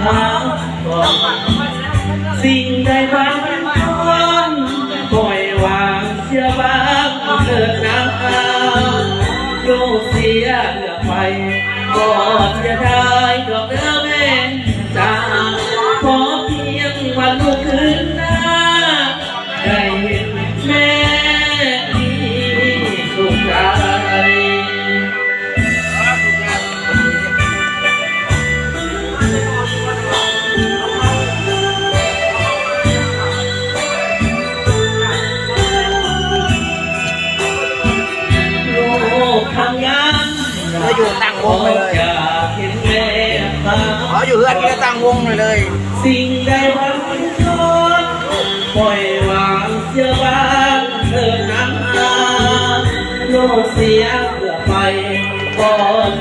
หาก่อนสิ่งใดบางคนปล่อยวางเชื่อบางเถิดนะโลกเสียเหลือไปก่อนจะได้ดอกเด้อแม่จ้าขอเพียงวันลุกขึ้นหน้าได้เห็นแม่ที่สุขใจเราอยู่ตั้งวงเลยเขาอยู่เพื่อนก็ตั้งวงเลยสิ่งใดบางคนปล่อยวางเชื่อบางเถิดน้ำตาโลกเสียเพื่อไปก่อน